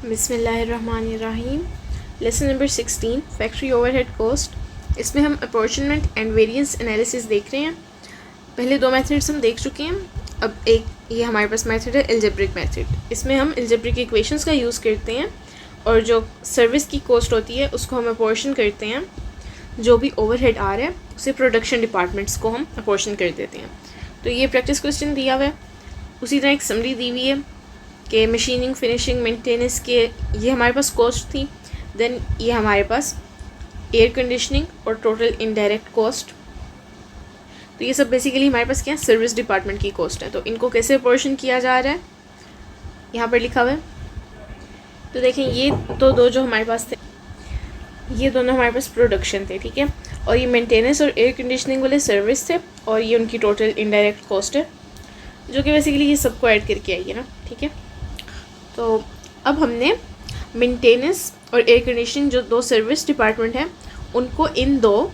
बिस्मिल्लाहिर्रहमानिर्रहीम। Lesson number 16 factory overhead cost. इसमें हम अपॉर्चुनमेंट एंड वेरिएंस एनालिसिस देख रहे हैं। पहले दो मेथड्स हम देख चुके हैं। अब एक ये हमारे पास मेथड है एल्जेब्रिक मेथड। इसमें हम एल्जेब्रिक इक्वेशंस का यूज़ करते हैं और जो सर्विस की कॉस्ट होती है उसको हम अपॉर्शन करते हैं। जो भी ओवरहेड आ रहा है उसे प्रोडक्शन डिपार्टमेंट्स को हम अपॉर्शन कर देते हैं। तो ये प्रैक्टिस क्वेश्चन दिया हुआ है। उसी तरह एक समरी दी हुई है कि मशीनिंग, फिनिशिंग, मेंटेनेंस के ये हमारे पास कॉस्ट थी। देन ये हमारे पास एयर कंडीशनिंग और टोटल इनडायरेक्ट कॉस्ट। तो ये सब बेसिकली हमारे पास क्या है, सर्विस डिपार्टमेंट की कॉस्ट है। तो इनको कैसे अपॉर्शन किया जा रहा है यहाँ पर लिखा हुआ है। तो देखें ये तो दो जो हमारे पास थे, ये दोनों हमारे पास प्रोडक्शन थे, ठीक है। और ये मेंटेनेंस और एयर कंडीशनिंग वाले सर्विस थे और ये उनकी टोटल इनडायरेक्ट कॉस्ट है, जो कि बेसिकली ये सबको ऐड करके आई है ना, ठीक है। तो अब हमने मेंटेनेंस और एयर कंडीशनिंग जो दो सर्विस डिपार्टमेंट हैं उनको इन दो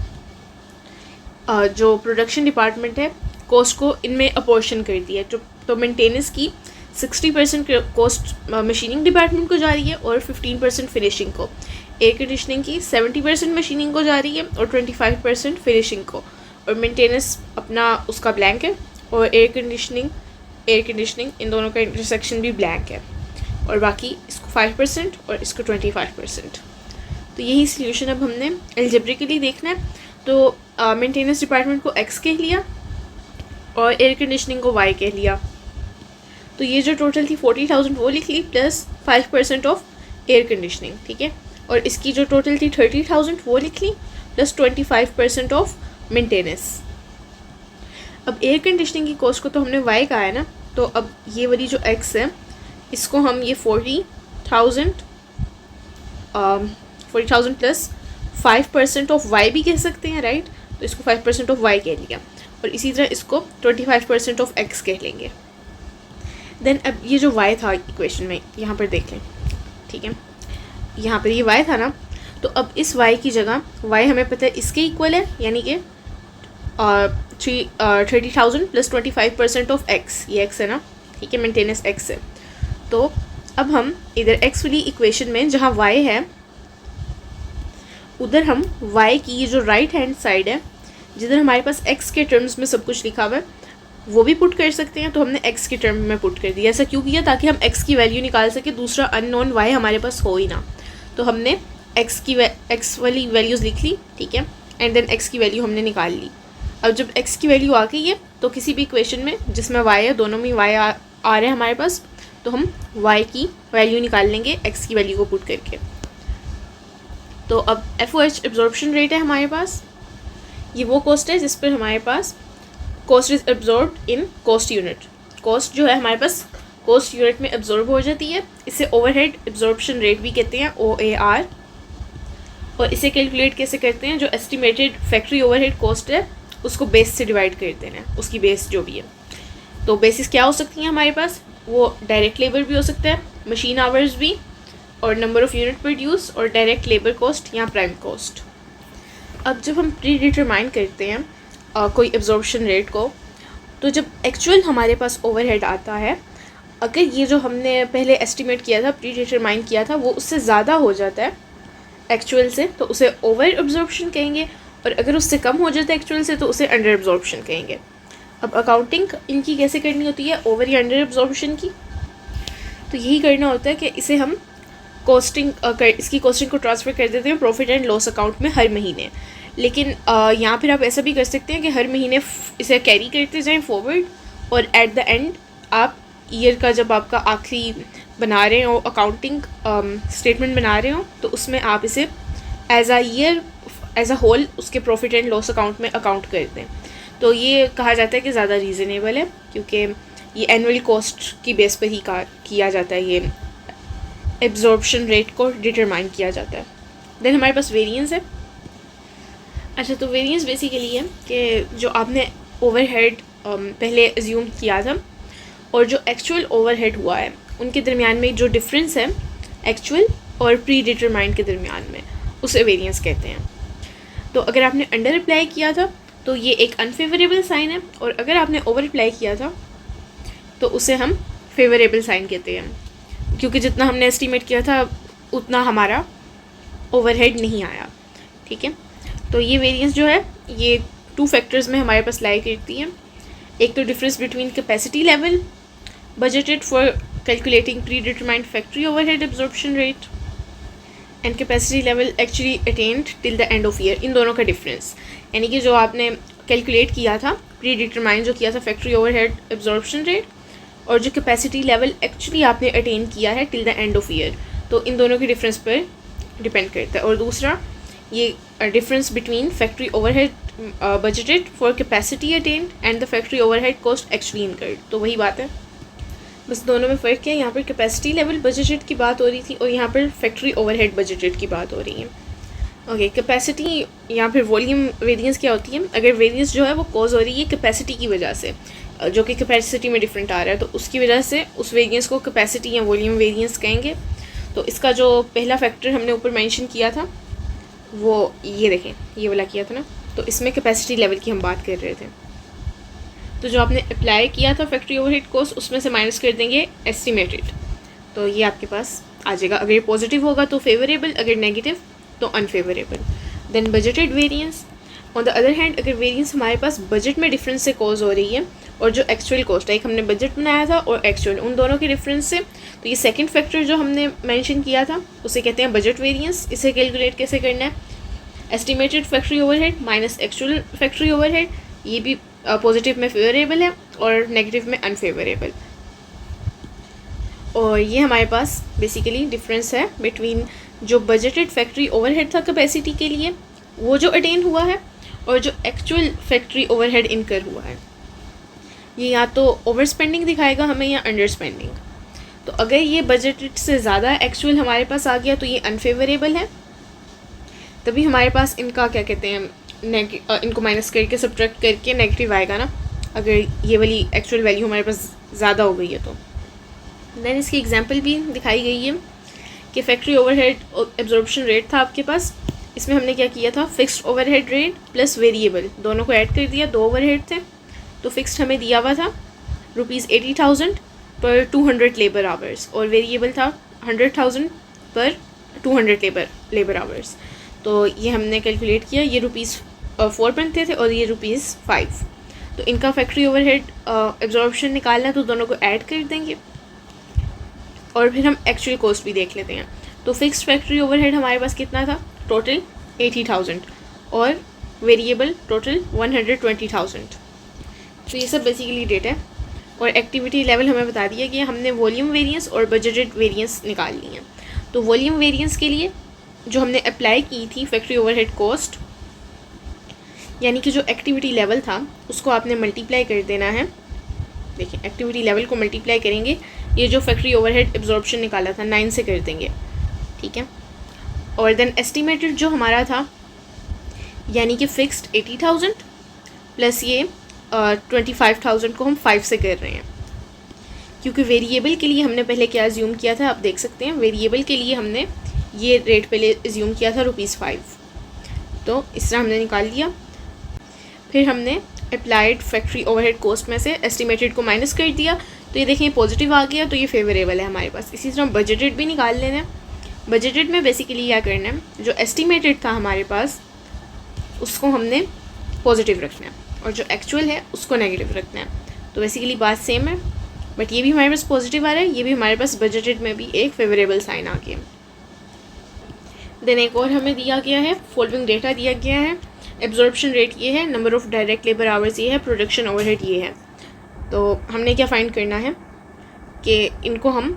जो प्रोडक्शन डिपार्टमेंट है कॉस्ट को इनमें अपॉर्शन कर दिया। तो मेंटेनेंस की 60% कॉस्ट मशीनिंग डिपार्टमेंट को जा रही है और 15% फिनिशिंग को। एयर कंडीशनिंग की 70% मशीनिंग को जा रही है और 25% फिनिशिंग को। और मेंटेनेंस अपना उसका ब्लैंक है और एयर कंडीशनिंग इन दोनों का इंटरसेक्शन भी ब्लैंक है। और बाकी इसको 5% और इसको 25%। तो यही सॉल्यूशन अब हमने एल्जेब्रिकली देखना है। तो मेंटेनेंस डिपार्टमेंट को एक्स कह लिया और एयर कंडीशनिंग को वाई कह लिया। तो ये जो टोटल थी 40,000 वो लिख ली प्लस 5% ऑफ एयर कंडीशनिंग, ठीक है। और इसकी जो टोटल थी 30,000 वो लिख ली प्लस 25% ऑफ मेंटेनेंस। अब एयर कंडीशनिंग की कॉस्ट को तो हमने वाई कहा है ना, तो अब ये वाली जो एक्स है इसको हम ये 40,000 प्लस 5% ऑफ वाई भी कह सकते हैं, राइट। तो इसको 5% ऑफ वाई कह लिया और इसी तरह इसको 25% ऑफ एक्स कह लेंगे। देन अब ये जो वाई था इक्वेशन में यहाँ पर देख लें, ठीक है। यहाँ पर ये वाई था ना, तो अब इस वाई की जगह वाई हमें पता है इसके इक्वल है, यानी कि 30,000 प्लस 25% ऑफ एक्स, ये एक्स है ना, ठीक है, मेंटेनेंस एक्स है। तो अब हम इधर एक्स वाली इक्वेशन में जहाँ वाई है उधर हम वाई की ये जो राइट हैंड साइड है जिधर हमारे पास एक्स के टर्म्स में सब कुछ लिखा हुआ है वो भी पुट कर सकते हैं। तो हमने एक्स के टर्म में पुट कर दिया। ऐसा क्यों किया? ताकि हम एक्स की वैल्यू निकाल सके, दूसरा अननोन वाई हमारे पास हो ही ना। तो हमने एक्स वाली वैल्यूज़ लिख ली, ठीक है, एंड देन एक्स की वैल्यू हमने निकाल ली। अब जब एक्स की वैल्यू आ गई है तो किसी भी इक्वेशन में जिसमें वाई है, दोनों में वाई आ रहे हैं हमारे पास, तो हम y की वैल्यू निकाल लेंगे x की वैल्यू को पुट करके। तो अब FOH एब्जॉर्प्शन रेट है हमारे पास, ये वो कॉस्ट है जिस पर हमारे पास cost is absorbed in cost unit. Cost जो है हमारे पास कॉस्ट यूनिट में एब्जॉर्ब हो जाती है। इसे ओवरहेड एब्जॉर्प्शन रेट भी कहते हैं, OAR। और इसे कैलकुलेट कैसे करते हैं? जो एस्टिमेटेड फैक्ट्री ओवरहेड कॉस्ट है उसको बेस से डिवाइड कर देना है, उसकी बेस जो भी है। तो बेसिस क्या हो सकती हैं हमारे पास? वो डायरेक्ट लेबर भी हो सकता है, मशीन आवर्स भी, और नंबर ऑफ़ यूनिट प्रोड्यूस, और डायरेक्ट लेबर कॉस्ट या प्राइम कॉस्ट। अब जब हम प्री डिटरमाइन करते हैं कोई एब्जॉर्प्शन रेट को, तो जब एक्चुअल हमारे पास ओवरहेड आता है, अगर ये जो हमने पहले एस्टिमेट किया था, प्री डिटरमाइन किया था, वो उससे ज़्यादा हो जाता है एक्चुअल से, तो उसे ओवर एब्जॉर्प्शन कहेंगे। और अगर उससे कम हो जाता है एक्चुअल से तो उसे अंडर एब्जॉर्प्शन कहेंगे। अब अकाउंटिंग इनकी कैसे करनी होती है, ओवर या अंडर एब्जॉर्प्शन की? तो यही करना होता है कि इसे हम इसकी कॉस्टिंग को ट्रांसफ़र कर देते हैं प्रॉफिट एंड लॉस अकाउंट में हर महीने। लेकिन यहाँ फिर आप ऐसा भी कर सकते हैं कि हर महीने इसे कैरी करते जाएं फॉरवर्ड, और एट द एंड आप ईयर का जब आपका आखिरी बना रहे हो अकाउंटिंग स्टेटमेंट बना रहे हो, तो उसमें आप इसे एज अ होल उसके प्रॉफिट एंड लॉस अकाउंट में अकाउंट कर दें। तो ये कहा जाता है कि ज़्यादा रीज़नेबल है, क्योंकि ये एनुअल कॉस्ट की बेस पर ही किया जाता है, ये एब्जॉर्प्शन रेट को डिटरमाइन किया जाता है। देन हमारे पास वेरिएंस है। अच्छा, तो वेरिएंस बेसिकली है कि जो आपने ओवरहेड पहले एज्यूम किया था और जो एक्चुअल ओवरहेड हुआ है उनके दरमियान में जो डिफरेंस है एक्चुअल और प्री डिटरमाइंड के दरमियान में, उसे वेरिएंस कहते हैं। तो अगर आपने अंडर अप्लाई किया था तो ये एक अनफेवरेबल साइन है, और अगर आपने ओवर अप्लाई किया था तो उसे हम फेवरेबल साइन कहते हैं। क्योंकि जितना हमने एस्टिमेट किया था उतना हमारा ओवरहेड नहीं आया। ठीक है, तो ये वेरिएंस जो है ये 2 फैक्टर्स में हमारे पास लाई करती है। एक तो difference between capacity level budgeted for calculating predetermined factory overhead absorption rate and capacity level actually attained till the end of year, इन दोनों का डिफरेंस, यानी कि जो आपने कैलकुलेट किया था, प्री डिटरमाइन जो किया था फैक्ट्री ओवरहेड एब्जॉर्प्शन रेट, और जो कैपेसिटी लेवल एक्चुअली आपने अटेन किया है till the end of year, तो इन दोनों के डिफरेंस पर डिपेंड करता है। और दूसरा ये difference between factory overhead budgeted for capacity attend and the factory overhead cost actually incurred, तो वही बात है, बस दोनों में फ़र्क है। यहाँ पर कैपेसिटी लेवल बजटेड की बात हो रही थी और यहाँ पर फैक्ट्री ओवरहेड बजटेड की बात हो रही है। ओके, कैपेसिटी या फिर वॉल्यूम वेरिएंस क्या होती है? अगर वेरिएंस जो है वो कॉज हो रही है कैपेसिटी की वजह से, जो कि कैपेसिटी में डिफरेंट आ रहा है, तो उसकी वजह से उस वेरिएंस को कैपेसिटी या वॉल्यूम वेरिएंस कहेंगे। तो इसका जो पहला फैक्टर हमने ऊपर मेंशन किया था वो ये देखें, ये वाला किया था ना, तो इसमें कैपेसिटी लेवल की हम बात कर रहे थे। तो जो आपने अप्लाई किया था फैक्ट्री ओवरहेड कॉस्ट, उसमें से माइनस कर देंगे एस्टिमेटेड, तो ये आपके पास आ जाएगा। अगर ये पॉजिटिव होगा तो फेवरेबल, अगर नेगेटिव तो unfavourable. Then budgeted variance, on the other hand अगर वेरिएंस हमारे पास बजट में डिफरेंस से कॉज हो रही है और जो एक्चुअल कॉस्ट है, एक हमने बजट बनाया था और एक्चुअल, उन दोनों के डिफरेंस से, तो ये सेकंड फैक्टर जो हमने मेंशन किया था उसे कहते हैं बजट वेरिएंस। इसे कैलकुलेट कैसे करना है? Estimated factory overhead minus actual factory overhead, ये भी पॉजिटिव में फेवरेबल है और नेगेटिव में अनफेवरेबल। और ये हमारे पास बेसिकली डिफरेंस है बिटवीन जो बजटेड फैक्ट्री ओवरहेड था कैपेसिटी के लिए, वो जो अटेन हुआ है, और जो एक्चुअल फैक्ट्री ओवरहेड इनकर हुआ है। ये या तो ओवर स्पेंडिंग दिखाएगा हमें या अंडर स्पेंडिंग। तो अगर ये बजटेड से ज़्यादा एक्चुअल हमारे पास आ गया तो ये अनफेवरेबल है, तभी हमारे पास इनका क्या कहते हैं, इनको माइनस करके सब्ट्रैक्ट करके नेगेटिव आएगा ना, अगर ये वाली एक्चुअल वैल्यू हमारे पास ज़्यादा हो गई है तो। देन इसकी एग्जांपल भी दिखाई गई है कि फैक्ट्री ओवरहेड एब्जॉर्प्शन रेट था आपके पास, इसमें हमने क्या किया था, fixed overhead rate plus variable दोनों को ऐड कर दिया। 2 ओवरहेड थे, तो फिक्स्ड हमें दिया हुआ था ₹80,000 पर 200 लेबर आवर्स, और वेरिएबल था 100,000 पर 200 लेबर आवर्स। तो ये हमने कैलकुलेट किया, ये ₹4 बनते थे और ये ₹5। तो इनका फैक्ट्री ओवरहेड एब्जॉर्प्शन निकालना है तो दोनों को ऐड कर देंगे और फिर हम एक्चुअल कॉस्ट भी देख लेते हैं। तो फिक्स्ड फैक्ट्री ओवरहेड हमारे पास कितना था, टोटल 80,000, और वेरिएबल टोटल 120,000। तो ये सब बेसिकली डेटा है। और एक्टिविटी लेवल हमें बता दिया कि हमने वॉल्यूम वेरिएंस और बजटेड वेरिएंस निकाल ली हैं। तो वॉल्यूम वेरिएंस के लिए जो हमने अप्लाई की थी फैक्ट्री ओवरहेड कॉस्ट, यानी कि जो एक्टिविटी लेवल था उसको आपने मल्टीप्लाई कर देना है। देखिए, एक्टिविटी लेवल को मल्टीप्लाई करेंगे, ये जो फैक्ट्री ओवरहेड एब्जॉर्प्शन निकाला था 9 से कर देंगे, ठीक है। और देन एस्टिमेटेड जो हमारा था, यानी कि फिक्स्ड 80,000 प्लस ये 25,000 को हम 5 से कर रहे हैं, क्योंकि वेरिएबल के लिए हमने पहले क्या अज्यूम किया था, आप देख सकते हैं वेरिएबल के लिए हमने ये रेट पहले अज्यूम किया था ₹5, तो इस तरह हमने निकाल लिया। फिर हमने अप्लाइड फैक्ट्री ओवरहेड कॉस्ट में से एस्टिमेटेड को माइनस कर दिया, तो ये देखें पॉजिटिव आ गया, तो ये फेवरेबल है हमारे पास। इसी तरह बजटेड भी निकाल लेना है। बजटेड में बेसिकली क्या करना है, जो एस्टिमेटेड था हमारे पास उसको हमने पॉजिटिव रखना है और जो एक्चुअल है उसको नेगेटिव रखना है। तो बेसिकली बात सेम है, बट ये भी हमारे पास पॉजिटिव आ रहा है, ये भी हमारे पास बजटेड में भी एक फेवरेबल साइन आ गया। देन एक और हमें दिया गया है, फॉलोइंग डेटा दिया गया है। एब्जॉर्प्शन रेट ये है, number of direct labour hours ये है, प्रोडक्शन ओवरहेड ये है। तो हमने क्या फाइंड करना है कि इनको हम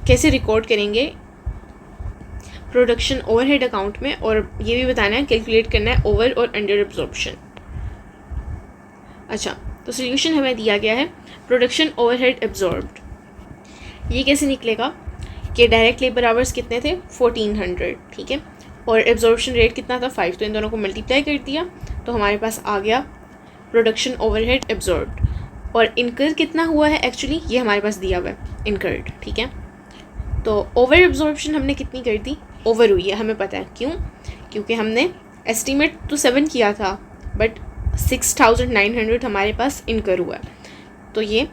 कैसे रिकॉर्ड करेंगे प्रोडक्शन ओवरहेड अकाउंट में, और ये भी बताना है, कैलकुलेट करना है ओवर और अंडर एब्जॉर्प्शन। अच्छा, तो सोल्यूशन हमें दिया गया है प्रोडक्शन ओवरहेड एब्जॉर्ब्ड। ये कैसे निकलेगा कि डायरेक्ट लेबर आवर्स कितने थे 1400, ठीक है, और एब्जॉर्प्शन रेट कितना था 5, तो इन दोनों को मल्टीप्लाई कर दिया तो हमारे पास आ गया प्रोडक्शन ओवरहेड एब्जॉर्ब्ड। और इनकर कितना हुआ है एक्चुअली ये हमारे पास दिया हुआ है इनकर्ड, ठीक है। तो ओवर एब्जॉर्प्शन हमने कितनी कर दी, ओवर हुई है, हमें पता है क्यों, क्योंकि हमने एस्टीमेट तो 7 किया था बट 6,900 हमारे पास इनकर हुआ है, तो ये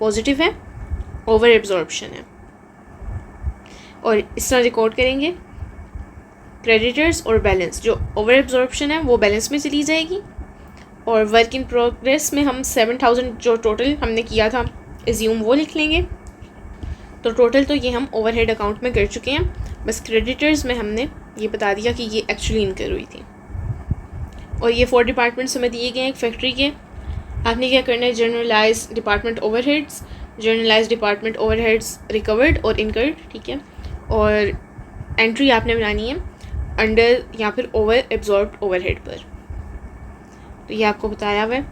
पॉजिटिव है, ओवर एब्जॉर्प्शन है। और इस तरह रिकॉर्ड करेंगे। क्रेडिटर्स और बैलेंस, जो ओवर एब्जॉर्प्शन है वो बैलेंस में चली जाएगी, और वर्क इन प्रोग्रेस में हम 7000 जो टोटल हमने किया था एज्यूम वो लिख लेंगे। तो टोटल तो ये हम ओवरहेड अकाउंट में कर चुके हैं, बस क्रेडिटर्स में हमने ये बता दिया कि ये एक्चुअली इनकर हुई थी। और ये 4 डिपार्टमेंट्स हमें दिए गए हैं एक फैक्ट्री के। आपने क्या करना है, generalize department overheads, generalize department overheads recovered और इनकर्ड, ठीक है। और एंट्री आपने बनानी है अंडर या फिर ओवर एब्जॉर्ब्ड ओवरहेड पर। तो ये आपको बताया हुआ है।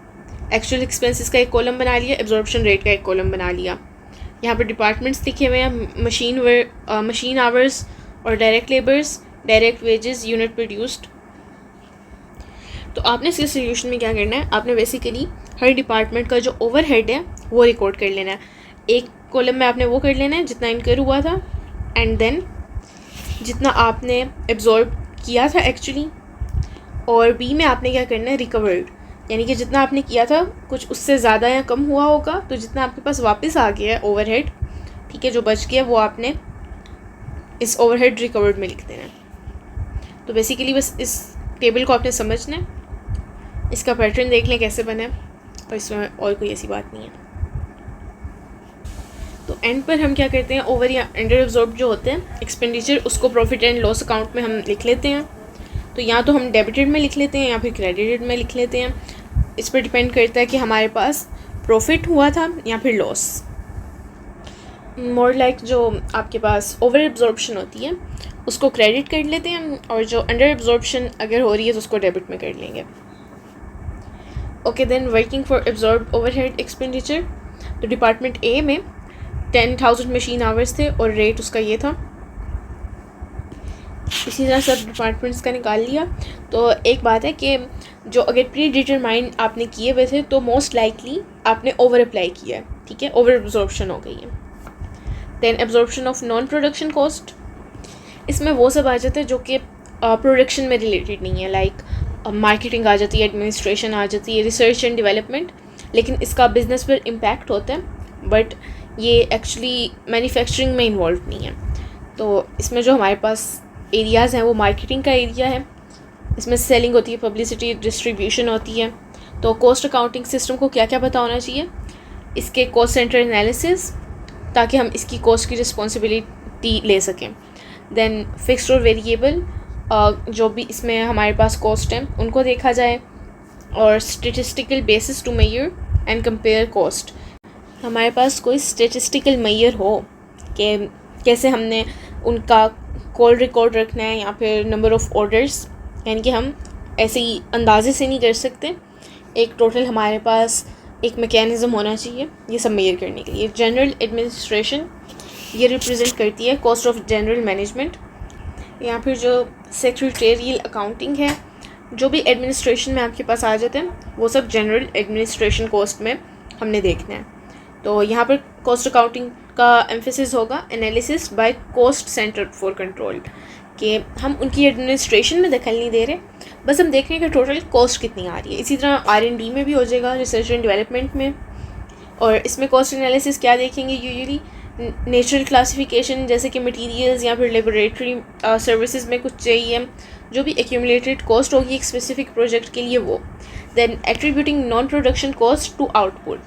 एक्चुअल एक्सपेंसेस का एक कॉलम बना लिया, एब्जॉर्प्शन रेट का एक कॉलम बना लिया। यहाँ पर डिपार्टमेंट्स लिखे हुए हैं, मशीन आवर्स और direct labours, direct wages, unit produced. तो आपने इसके सोल्यूशन में क्या करना है, आपने बेसिकली हर डिपार्टमेंट का जो ओवरहेड है वो रिकॉर्ड कर लेना है। एक कॉलम में आपने वो कर लेना है जितना इनकर हुआ था, एंड देन जितना आपने एब्जॉर्ब किया था एक्चुअली, और बी में आपने क्या करना है, रिकवर्ड, यानी कि जितना आपने किया था कुछ उससे ज़्यादा या कम हुआ होगा, तो जितना आपके पास वापस आ गया है ओवरहेड, ठीक है, जो बच गया वो आपने इस ओवरहेड रिकवर्ड में लिख देना है। तो बेसिकली बस इस टेबल को आपने समझना है, इसका पैटर्न देख लें कैसे बना है, और इसमें और कोई ऐसी बात नहीं है। तो एंड पर हम क्या करते हैं, ओवर या अंडर एब्जॉर्ब जो होते हैं एक्सपेंडिचर, उसको प्रॉफिट एंड लॉस अकाउंट में हम लिख लेते हैं। तो या तो हम डेबिटेड में लिख लेते हैं या फिर क्रेडिटेड में लिख लेते हैं, इस पर डिपेंड करता है कि हमारे पास प्रॉफिट हुआ था या फिर लॉस। मोर लाइक जो आपके पास ओवर एब्जॉर्प्शन होती है उसको क्रेडिट कर लेते हैं, और जो अंडर एब्जॉर्प्शन अगर हो रही है तो उसको डेबिट में कर लेंगे। Okay, then working for absorbed overhead expenditure. तो डिपार्टमेंट ए में 10,000 मशीन आवर्स थे और रेट उसका ये था। इसी तरह सब डिपार्टमेंट्स का निकाल लिया। तो एक बात है कि जो अगर प्री डिटरमाइंड आपने किए हुए थे तो मोस्ट लाइकली आपने ओवर अप्लाई किया है, ठीक है, ओवर एब्जॉर्प्शन हो गई है। Then absorption of non production cost, इसमें वो सब आ जाता है जो कि प्रोडक्शन में रिलेटेड नहीं है, लाइक मार्केटिंग आ जाती है, एडमिनिस्ट्रेशन आ जाती है, रिसर्च एंड डेवलपमेंट, लेकिन इसका बिजनेस पर इम्पैक्ट होता है बट ये एक्चुअली मैन्युफैक्चरिंग में इन्वॉल्व नहीं है। तो इसमें जो हमारे पास एरियाज़ हैं वो मार्केटिंग का एरिया है, इसमें सेलिंग होती है, पब्लिसिटी, डिस्ट्रीब्यूशन होती है। तो कॉस्ट अकाउंटिंग सिस्टम को क्या क्या पता होना चाहिए, इसके कॉस्ट सेंटर एनालिसिस, ताकि हम इसकी कॉस्ट की रिस्पॉन्सिबिलिटी ले सकें। देन फिक्स्ड और वेरिएबल, जो भी इसमें हमारे पास कॉस्ट हैं उनको देखा जाए, और statistical basis to measure and compare cost. हमारे पास कोई स्टेटिस्टिकल मेजर हो कि कैसे हमने उनका कॉल रिकॉर्ड रखना है या फिर नंबर ऑफ़ ऑर्डर्स, यानी कि हम ऐसे ही अंदाजे से नहीं कर सकते। एक टोटल हमारे पास एक मैकेनिज़्म होना चाहिए ये सब मेजर करने के लिए। जनरल एडमिनिस्ट्रेशन ये रिप्रेजेंट करती है कॉस्ट ऑफ जनरल मैनेजमेंट, या फिर जो सेक्रेटेरियल अकाउंटिंग है, जो भी एडमिनिस्ट्रेशन में आपके पास आ जाते हैं वो सब जनरल एडमिनिस्ट्रेशन कॉस्ट में हमने देखना है। तो यहाँ पर कॉस्ट अकाउंटिंग का एम्फेसिस होगा analysis by cost centre for control, कि हम उनकी एडमिनिस्ट्रेशन में दखल नहीं दे रहे, बस हम देख रहे हैं कि टोटल कॉस्ट कितनी आ रही है। इसी तरह R&D में भी हो जाएगा, रिसर्च एंड डेवलपमेंट में। और इसमें कॉस्ट एनालिसिस क्या देखेंगे, यूजुअली नेचुरल क्लासिफिकेशन, जैसे कि मटेरियल्स या फिर लेबोरेटरी सर्विसेज में कुछ चाहिए, जो भी एक्यूमुलेटेड कॉस्ट होगी एक स्पेसिफिक प्रोजेक्ट के लिए वो। Then attributing non production cost to output,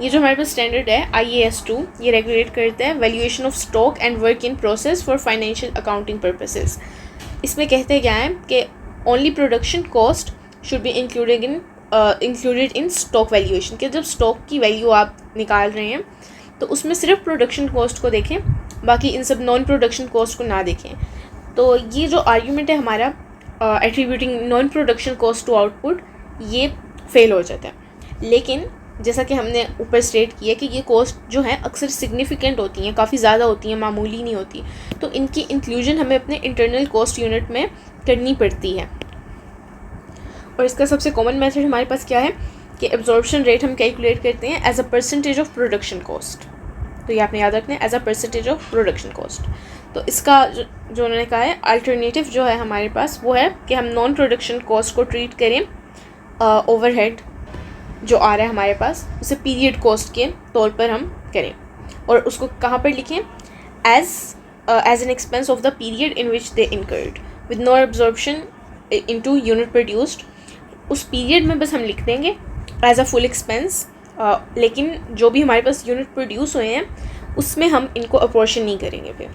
ये जो हमारे पास स्टैंडर्ड है IAS2, ये रेगुलेट करता है valuation of stock and work in process for financial accounting purposes. इसमें कहते क्या है कि only production cost should be included in stock valuation, कि जब स्टॉक की वैल्यू आप निकाल रहे हैं तो उसमें सिर्फ प्रोडक्शन कॉस्ट को देखें, बाकी इन सब नॉन प्रोडक्शन कॉस्ट को ना देखें। तो ये जो आर्ग्यूमेंट है हमारा attributing non production cost to output, ये फेल हो जाता है। लेकिन जैसा कि हमने ऊपर स्टेट किया कि ये कॉस्ट जो है अक्सर सिग्निफिकेंट होती हैं, काफ़ी ज़्यादा होती हैं, मामूली नहीं होती, तो इनकी इंक्लूजन हमें अपने इंटरनल कॉस्ट यूनिट में करनी पड़ती है। और इसका सबसे कॉमन मेथड हमारे पास क्या है कि एब्जॉर्प्शन रेट हम कैलकुलेट करते हैं as a percentage of production cost. तो ये आपने याद रखना है, as a percentage of production cost. तो इसका जो उन्होंने कहा है अल्टरनेटिव जो है हमारे पास वो है कि हम नॉन प्रोडक्शन कॉस्ट को ट्रीट करें ओवरहेड जो आ रहा है हमारे पास, उसे पीरियड कॉस्ट के तौर पर हम करें, और उसको कहाँ पर लिखें, as as an expense of the period in which they incurred with no absorption into unit produced. उस पीरियड में बस हम लिख देंगे एज अ फुल एक्सपेंस, लेकिन जो भी हमारे पास यूनिट प्रोड्यूस हुए हैं उसमें हम इनको अपोर्शन नहीं करेंगे फिर।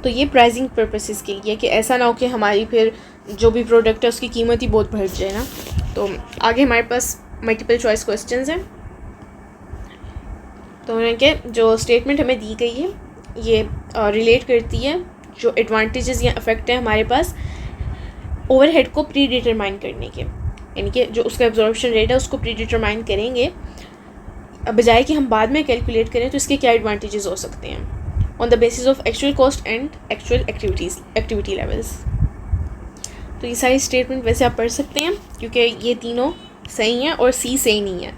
तो ये प्राइसिंग पर्पसेस के लिए, कि ऐसा ना हो कि हमारी फिर जो भी प्रोडक्ट है उसकी कीमत ही बहुत बढ़ जाए ना। तो आगे हमारे पास मल्टीपल चॉइस क्वेश्चंस हैं। तो उनके जो स्टेटमेंट हमें दी गई है ये रिलेट करती है जो एडवांटेजेस या इफेक्ट है हमारे पास ओवरहेड को प्री डिटरमाइन करने के, यानी कि जो उसका एब्जॉर्प्शन रेट है उसको प्री डिटरमाइन करेंगे बजाय कि हम बाद में कैलकुलेट करें। तो इसके क्या एडवांटेजेस हो सकते हैं on the basis of actual cost and actual activity levels. तो ये सारी स्टेटमेंट वैसे आप पढ़ सकते हैं क्योंकि ये तीनों सही हैं और सी सही नहीं है।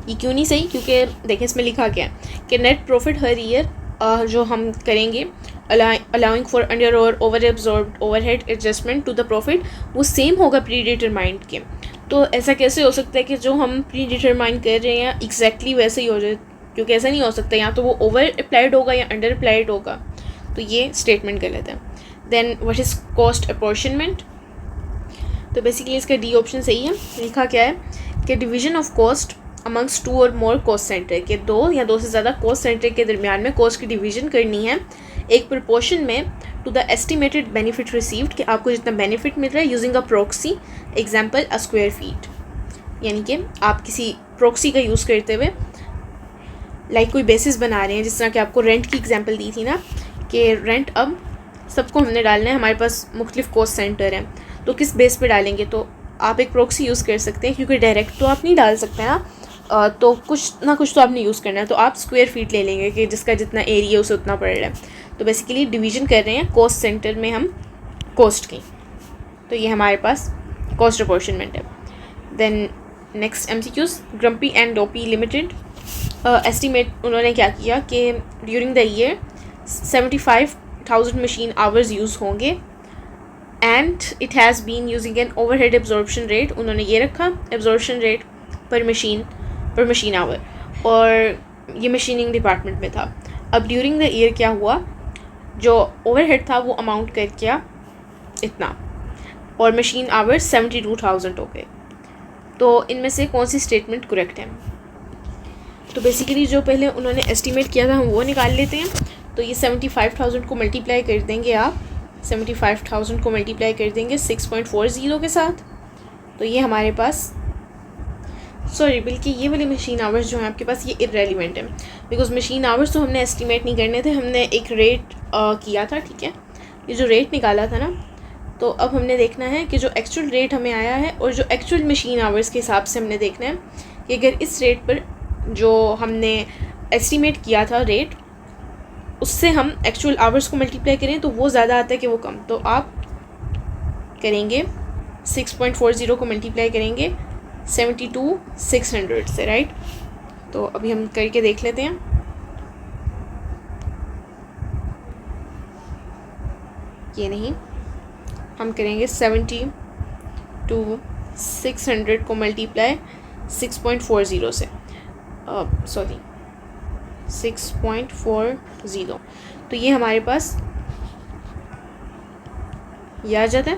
ये क्यों नहीं सही? क्योंकि देखें इसमें लिखा क्या है कि नेट प्रॉफिट हर ईयर जो हम करेंगे अलाउइंग फॉर अंडर और over absorbed overhead adjustment to the profit वो सेम होगा प्री डिटरमाइंड के। तो ऐसा कैसे हो सकता है कि जो हम प्री डिटरमाइन कर रहे हैं एग्जैक्टली वैसे ही हो जाए? क्योंकि ऐसा नहीं हो सकता, या तो वो ओवर अप्लाइड होगा या अंडर अप्लाइड होगा। तो ये स्टेटमेंट गलत है। Then what is cost apportionment? तो बेसिकली इसका डी ऑप्शन सही है। लिखा क्या है कि division of cost amongst two और मोर कॉस्ट सेंटर, के दो या दो से ज़्यादा कॉस्ट सेंटर के दरमियान में कॉस्ट की डिवीजन करनी है एक प्रपोर्शन में to the estimated benefit received, कि आपको जितना बेनिफिट मिल रहा है using a proxy example a square feet, यानी कि आप किसी प्रॉक्सी का यूज़ करते हुए लाइक कोई बेसिस बना रहे हैं। जिस तरह कि आपको रेंट की एग्जांपल दी थी ना कि रेंट अब सबको हमने डालना है, हमारे पास मुख्तलिफ कॉस्ट सेंटर हैं, तो किस बेस पे डालेंगे? तो आप एक प्रॉक्सी यूज़ कर सकते हैं क्योंकि डायरेक्ट तो आप नहीं डाल सकते ना, तो कुछ ना कुछ तो आपने यूज़ करना है। तो आप स्क्वायर फीट ले लेंगे कि जिसका जितना एरिया उसे उतना पड़ रहा है। तो बेसिकली डिवीजन कर रहे हैं कॉस्ट सेंटर में हम कॉस्ट की। तो ये हमारे पास कॉस्ट अपॉर्शनमेंट है। Then next MCQs, Grumpy and Dopey Limited estimate उन्होंने क्या किया कि during the year 75,000 machine hours use होंगे and it has been using an overhead absorption rate, उन्होंने ये रखा एब्जॉर्प्शन रेट पर मशीन आवर, और ये मशीनिंग डिपार्टमेंट में था। अब ड्यूरिंग द ईयर क्या हुआ, जो ओवरहेड था वो अमाउंट कर किया इतना और मशीन आवर्स 72,000 हो गए। तो इनमें से कौन सी स्टेटमेंट करेक्ट है? तो बेसिकली जो पहले उन्होंने एस्टिमेट किया था हम वो निकाल लेते हैं। तो ये 75,000 को मल्टीप्लाई कर देंगे आप, 75,000 को मल्टीप्लाई कर देंगे 6.40 के साथ। तो ये हमारे पास बल्कि ये वाले मशीन आवर्स जो हैं आपके पास ये इररेलेवेंट है, बिकॉज मशीन आवर्स तो हमने एस्टिमेट नहीं करने थे, हमने एक रेट किया था। ठीक है, ये जो रेट निकाला था ना, तो अब हमने देखना है कि जो एक्चुअल रेट हमें आया है और जो एक्चुअल मशीन आवर्स के हिसाब से हमने देखना है कि अगर इस रेट पर जो हमने एस्टिमेट किया था रेट उससे हम एक्चुअल आवर्स को मल्टीप्लाई करें तो वो ज़्यादा आता है कि वो कम। तो आप करेंगे 6.40 को मल्टीप्लाई करेंगे 72,600 से, राइट। तो अभी हम करके देख लेते हैं। ये नहीं, हम करेंगे 72,600 को मल्टीप्लाई 6.40 से, 6.40। तो ये हमारे पास ये आ जाता है।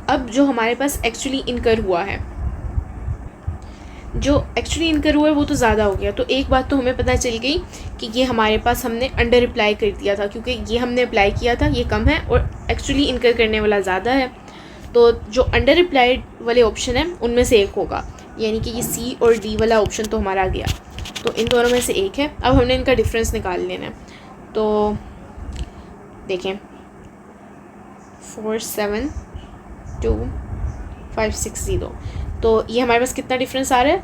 अब जो हमारे पास एक्चुअली इनकर हुआ है, वो तो ज़्यादा हो गया। तो एक बात तो हमें पता चल गई कि ये हमारे पास हमने अंडर अप्लाई कर दिया था, क्योंकि ये हमने अप्लाई किया था ये कम है और एक्चुअली इनकर करने वाला ज़्यादा है। तो जो अंडर अप्लाइड वाले ऑप्शन है उनमें से एक होगा, यानी कि ये C और D वाला ऑप्शन तो हमारा आ गया। तो इन दोनों में से एक है। अब हमने इनका डिफरेंस निकाल लेना है। तो देखें 472560, तो ये हमारे पास कितना डिफरेंस आ रहा है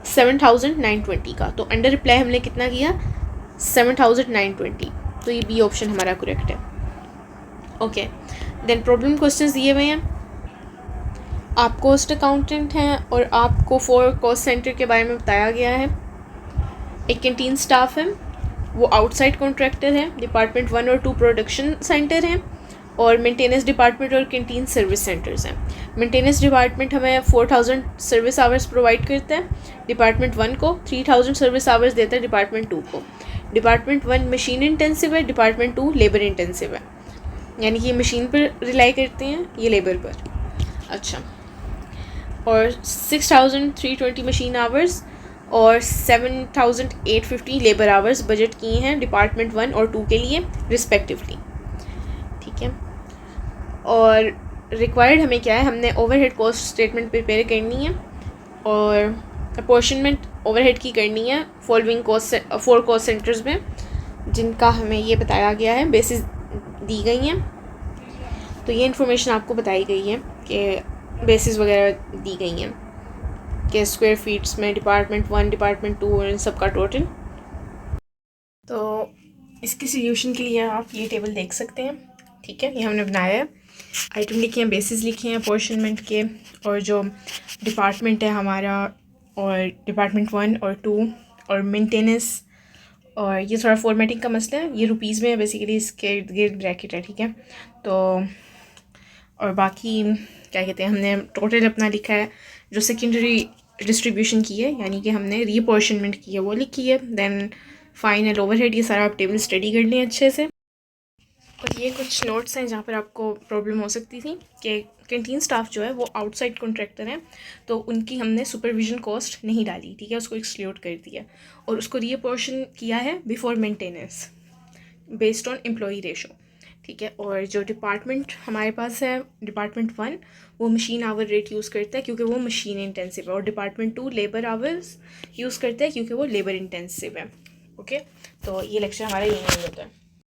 7,920 का। तो अंडर अप्लाई हमने कितना किया 7,920। तो ये B ऑप्शन हमारा करेक्ट है। ओके, देन प्रॉब्लम क्वेश्चंस दिए हुए हैं। आप कॉस्ट अकाउंटेंट हैं और आपको 4 कॉस्ट सेंटर के बारे में बताया गया है। एक कैंटीन स्टाफ है, वो आउटसाइड कॉन्ट्रैक्टर है। डिपार्टमेंट 1 और 2 प्रोडक्शन सेंटर हैं और मेंटेनेंस डिपार्टमेंट और कैंटीन सर्विस सेंटर्स हैं। मेंटेनेंस डिपार्टमेंट हमें 4,000 सर्विस आवर्स प्रोवाइड करता है डिपार्टमेंट 1 को, 3,000 सर्विस आवर्स देता है डिपार्टमेंट 2 को। डिपार्टमेंट 1 मशीन इंटेंसिव है, डिपार्टमेंट 2 लेबर इंटेंसिव है, यानी कि ये मशीन पर रिलाई करते हैं, ये लेबर पर। अच्छा, और 6,320 मशीन आवर्स और 7,850 लेबर आवर्स बजट किए हैं डिपार्टमेंट 1 और 2 के लिए रिस्पेक्टिवली। ठीक है, और रिक्वायर्ड हमें क्या है, हमने ओवरहेड कॉस्ट स्टेटमेंट प्रिपेयर करनी है और अपॉर्शनमेंट ओवरहेड की करनी है फॉलोइंग कॉस्ट 4 कॉस्ट सेंटर्स में, जिनका हमें ये बताया गया है, बेसिस दी गई हैं। तो ये इन्फॉर्मेशन आपको बताई गई है कि बेसिस वगैरह दी गई हैं कि स्क्वायर फीट्स में डिपार्टमेंट 1, डिपार्टमेंट 2 और इन सब का टोटल। तो इसके सॉल्यूशन के लिए आप ये टेबल देख सकते हैं। ठीक है, ये हमने बनाया है, आइटम लिखे हैं, बेसिस लिखे हैं अपॉर्शनमेंट के, और जो डिपार्टमेंट है हमारा, और डिपार्टमेंट 1 और 2 और मेंटेनेंस, और ये थोड़ा फॉर्मेटिंग का मसला है, ये रुपीज़ में बेसिकली इसके इर्द गिर्द ब्रैकेट है। ठीक है, तो और बाकी क्या कहते हैं, हमने टोटल अपना लिखा है, जो सेकेंडरी डिस्ट्रीब्यूशन की है, यानी कि हमने रीअपॉर्शनमेंट की है वो लिखी है, देन फाइनल ओवरहेड, ये सारा आप टेबल स्टडी कर लें अच्छे से। और ये कुछ नोट्स हैं जहाँ पर आपको प्रॉब्लम हो सकती थी कि कैंटीन स्टाफ जो है वो आउटसाइड कॉन्ट्रैक्टर हैं, तो उनकी हमने सुपरविजन कॉस्ट नहीं डाली। ठीक है, उसको एक्सक्लूड कर दिया और उसको रीअपॉर्शन किया है before maintenance based on employee ratio. ठीक है, और जो डिपार्टमेंट हमारे पास है डिपार्टमेंट 1, वो मशीन आवर रेट यूज़ करता है क्योंकि वो मशीन इंटेंसिव है, और डिपार्टमेंट 2 लेबर आवर्स यूज़ करता है क्योंकि वो लेबर इंटेंसिव है। ओके, तो ये लेक्चर हमारा यही होता है।